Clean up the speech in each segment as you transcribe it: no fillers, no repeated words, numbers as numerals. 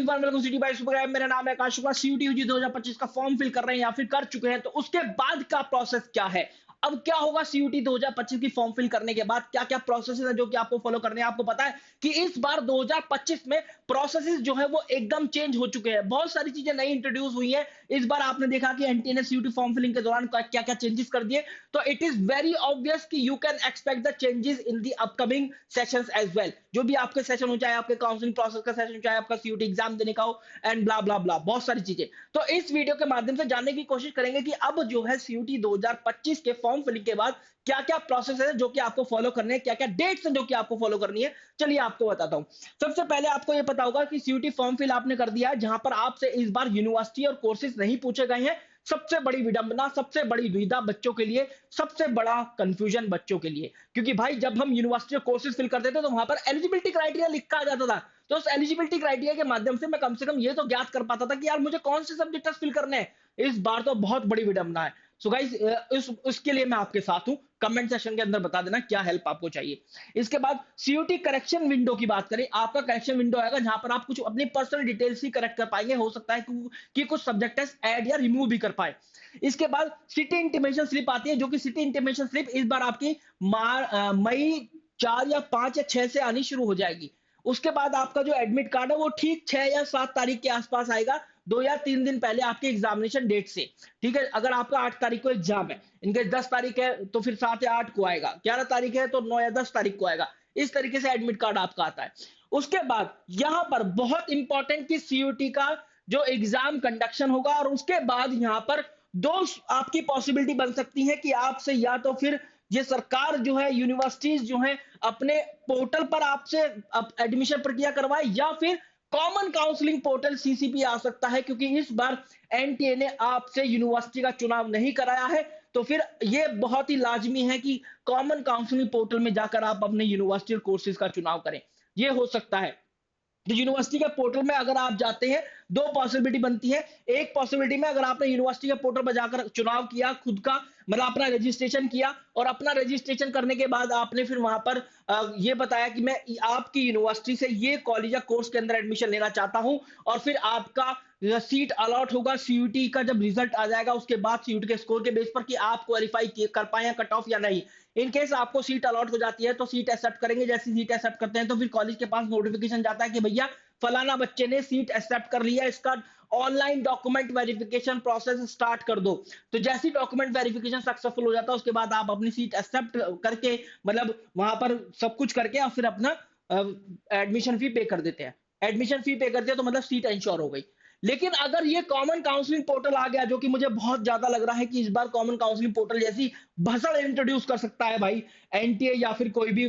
Everyone, welcome city by super. मेरा नाम है आकाश शुक्ला। सीयूटी यूजी 2025 का फॉर्म फिल कर रहे हैं या फिर कर चुके हैं, तो उसके बाद का प्रोसेस क्या है? अब क्या होगा सीयूटी 2025 की फॉर्म फिल करने के बाद? क्या-क्या प्रोसेसेस है जो कि आपको फॉलो करने हैं? आपको पता है कि इस बार 2025 में प्रोसेसेस जो है वो एकदम चेंज हो चुके हैं। बहुत सारी चीजें नई इंट्रोड्यूस हुई हैं। इस बार आपने देखा कि एनटीए ने सीयूटी फॉर्म फिलिंग के दौरान क्या-क्या चेंजेस कर दिए। तो इट इज वेरी ऑब्वियस कि you can expect the changes in the upcoming sessions as well. जो भी आपके सेशन हो, चाहे आपके काउंसलिंग प्रोसेस का सेशन, चाहे आपका सीयूटी एग्जाम देने का हो, एंड ब्ला ब्ला ब्ला, बहुत सारी चीजें। तो इस वीडियो के माध्यम से जानने की कोशिश करेंगे कि अब जो है सीयूटी 2025 के फॉर्म फिलिंग के बाद क्या क्या प्रोसेस है जो कि आपको फॉलो करने हैं, क्या क्या डेट्स हैं जो कि आपको फॉलो करनी है। चलिए आपको बताता हूं। सबसे पहले आपको यह पता होगा कि सीयूटी फॉर्म फिल आपने कर दिया है, जहां पर आपसे इस बार यूनिवर्सिटी और कोर्सेज नहीं पूछे गए हैं। सबसे बड़ी विडंबना, सबसे बड़ी दुविधा बच्चों के लिए, सबसे बड़ा कंफ्यूजन बच्चों के लिए। क्योंकि भाई जब हम यूनिवर्सिटी और कोर्सेज फिल करते थे तो वहां पर एलिजिबिलिटी क्राइटेरिया लिखा आ जाता था। तो उस एलिजिबिलिटी क्राइटेरिया के माध्यम से मैं कम से कम ये तो ज्ञात कर पाता था कि यार मुझे कौन से सब्जेक्ट फिल करने हैं। इस बार तो बहुत बड़ी विडंबना है। सो गाइस, इस उसके लिए मैं आपके साथ हूं। कमेंट सेक्शन के अंदर बता देना क्या हेल्प आपको चाहिए। इसके बाद सीयूटी करेक्शन विंडो की बात करें, आपका करेक्शन विंडो आएगा जहां पर आप कुछ अपनी पर्सनल डिटेल्स ही करेक्ट कर पाएंगे। हो सकता है कि कुछ सब्जेक्ट ऐड या रिमूव भी कर पाए। इसके बाद सिटी इंटीमेशन स्लिप आती है, जो कि सिटी इंटीमेशन स्लिप इस बार आपकी मई 4 या 5 या 6 से आनी शुरू हो जाएगी। उसके बाद आपका जो एडमिट कार्ड है वो ठीक 6 या 7 तारीख के आसपास आएगा, 2 या 3 दिन पहले आपके एग्जामिनेशन डेट से। ठीक है, अगर आपका 8 तारीख को एग्जाम है, इनके 10 तारीख है तो फिर 7 या 8 को आएगा, 11 तारीख है तो 9 या 10 तारीख को आएगा। इस तरीके से एडमिट कार्ड आपका आता है। उसके बाद यहां पर बहुत इंपॉर्टेंट कि सीयूटी का जो एग्जाम कंडक्शन होगा, और उसके बाद यहां पर दो आपकी पॉसिबिलिटी बन सकती है कि आपसे या तो फिर ये सरकार जो है, यूनिवर्सिटीज जो है, अपने पोर्टल पर आपसे एडमिशन प्रक्रिया करवाए, या फिर कॉमन काउंसलिंग पोर्टल सीसीपी आ सकता है। क्योंकि इस बार एनटीए ने आपसे यूनिवर्सिटी का चुनाव नहीं कराया है, तो फिर ये बहुत ही लाजमी है कि कॉमन काउंसलिंग पोर्टल में जाकर आप अपने यूनिवर्सिटी कोर्सेज का चुनाव करें। ये हो सकता है। तो यूनिवर्सिटी के पोर्टल में अगर आप जाते हैं, दो पॉसिबिलिटी बनती है। एक पॉसिबिलिटी में अगर आपने यूनिवर्सिटी के पोर्टल पर जाकर चुनाव किया, खुद का मतलब अपना रजिस्ट्रेशन किया, और अपना रजिस्ट्रेशन करने के बाद आपने फिर वहां पर ये बताया कि मैं आपकी यूनिवर्सिटी से ये कॉलेज या कोर्स के अंदर एडमिशन लेना चाहता हूं, और फिर आपका सीट अलॉट होगा। सीयूटी का जब रिजल्ट आ जाएगा उसके बाद सीयूटी के स्कोर के बेस पर कि आप क्वालिफाई कर पाए कट ऑफ या नहीं। इन केस आपको सीट अलॉट हो जाती है तो सीट एक्सेप्ट करेंगे। जैसी सीट एक्सेप्ट करते हैं तो फिर कॉलेज के पास नोटिफिकेशन जाता है कि भैया फलाना बच्चे ने सीट एक्सेप्ट कर लिया, इसका online document verification process start कर दो। तो जैसी डॉक्यूमेंट वेरिफिकेशन सक्सेसफुल हो जाता है उसके बाद आप अपनी सीट एक्सेप्ट करके, मतलब वहां पर सब कुछ करके, और फिर अपना एडमिशन फी पे कर देते हैं। एडमिशन फी पे कर दिया तो मतलब सीट इंश्योर हो गई। लेकिन अगर ये कॉमन काउंसलिंग पोर्टल आ गया, जो कि मुझे बहुत ज्यादा लग रहा है कि इस बार कॉमन काउंसलिंग पोर्टल जैसी भसड़ इंट्रोड्यूस कर सकता है भाई एनटीए, या फिर कोई भी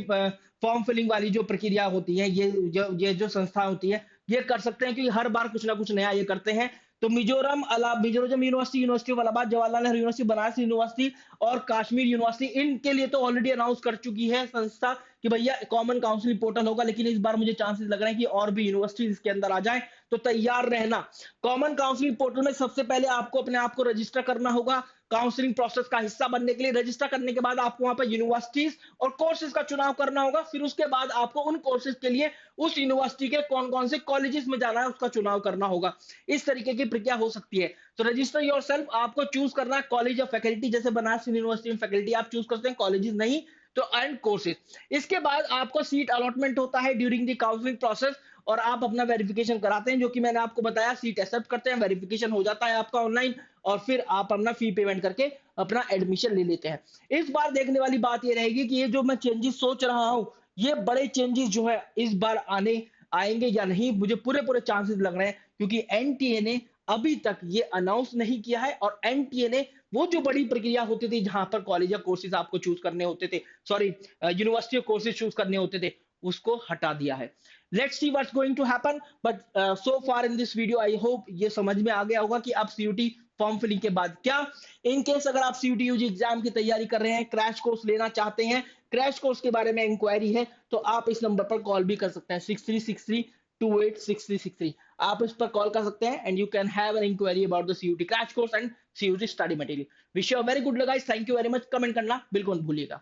फॉर्म फिलिंग वाली जो प्रक्रिया होती है, ये जो संस्था होती है, ये कर सकते हैं कि हर बार कुछ ना कुछ नया ये करते हैं। तो Mizoram university, university of Allahabad, Jawaharlal Nehru university, Banaras university और कश्मीर यूनिवर्सिटी, इनके लिए तो ऑलरेडी अनाउंस कर चुकी है संस्था कि भैया कॉमन काउंसलिंग पोर्टल होगा। लेकिन इस बार मुझे चांसेस लग रहे हैं कि और भी यूनिवर्सिटी इसके अंदर आ जाए, तो तैयार रहना। कॉमन काउंसलिंग पोर्टल में सबसे पहले आपको अपने आप को रजिस्टर करना होगा। काउंसलिंग प्रोसेस का हिस्सा बनने के लिए रजिस्टर करने के बाद आपको वहां पर यूनिवर्सिटीज और कोर्सेज का चुनाव करना होगा। फिर उसके बाद आपको उन कोर्सेज के लिए उस यूनिवर्सिटी के कौन कौन से कॉलेजेस में जाना है उसका चुनाव करना होगा। इस तरीके की प्रक्रिया हो सकती है। तो रजिस्टर योरसेल्फ, आपको चूज करना है कॉलेज ऑफ फैकल्टी। जैसे बनारस यूनिवर्सिटी में फैकल्टी आप चूज करते हैं, कॉलेजेस नहीं तो एंड कोर्सेज। इसके बाद आपको सीट अलॉटमेंट होता है ड्यूरिंग द काउंसलिंग प्रोसेस, और आप अपना वेरिफिकेशन कराते हैं, जो कि मैंने आपको बताया। सीट एक्सेप्ट करते हैं, वेरिफिकेशन हो जाता है आपका ऑनलाइन, और फिर आप अपना फी पेमेंट करके अपना एडमिशन ले लेते हैं। इस बार देखने वाली बात ये रहेगी कि ये जो मैं चेंजेस सोच रहा हूं, ये बड़े चेंजेस जो है इस बार आएंगे या नहीं। मुझे पूरे पूरे चांसेस लग रहे हैं, क्योंकि एनटीए ने अभी तक ये अनाउंस नहीं किया है, और एनटीए ने वो जो बड़ी प्रक्रिया होती थी जहां पर कॉलेज या कोर्सेज आपको चूज करने होते थे, सॉरी यूनिवर्सिटी कोर्सेज चूज करने होते थे, उसको हटा दिया है। Let's see what's going to happen, but so far in this video I hope ये समझ में आ गया होगा कि आप सीयूटी फॉर्म फिलिंग के बाद क्या। इन केस अगर आप सीयूटी यूजी एग्जाम की तैयारी कर रहे हैं, क्रैश कोर्स लेना चाहते हैं, क्रैश कोर्स के बारे में इंक्वायरी है, तो आप इस नंबर पर कॉल भी कर सकते हैं, 6363286363। आप इस पर कॉल कर सकते हैं and you can have an inquiry about the CUT crash course and CUT study material. Wish you a very good luck guys, thank you very much. Comment करना बिल्कुल भूलिएगा।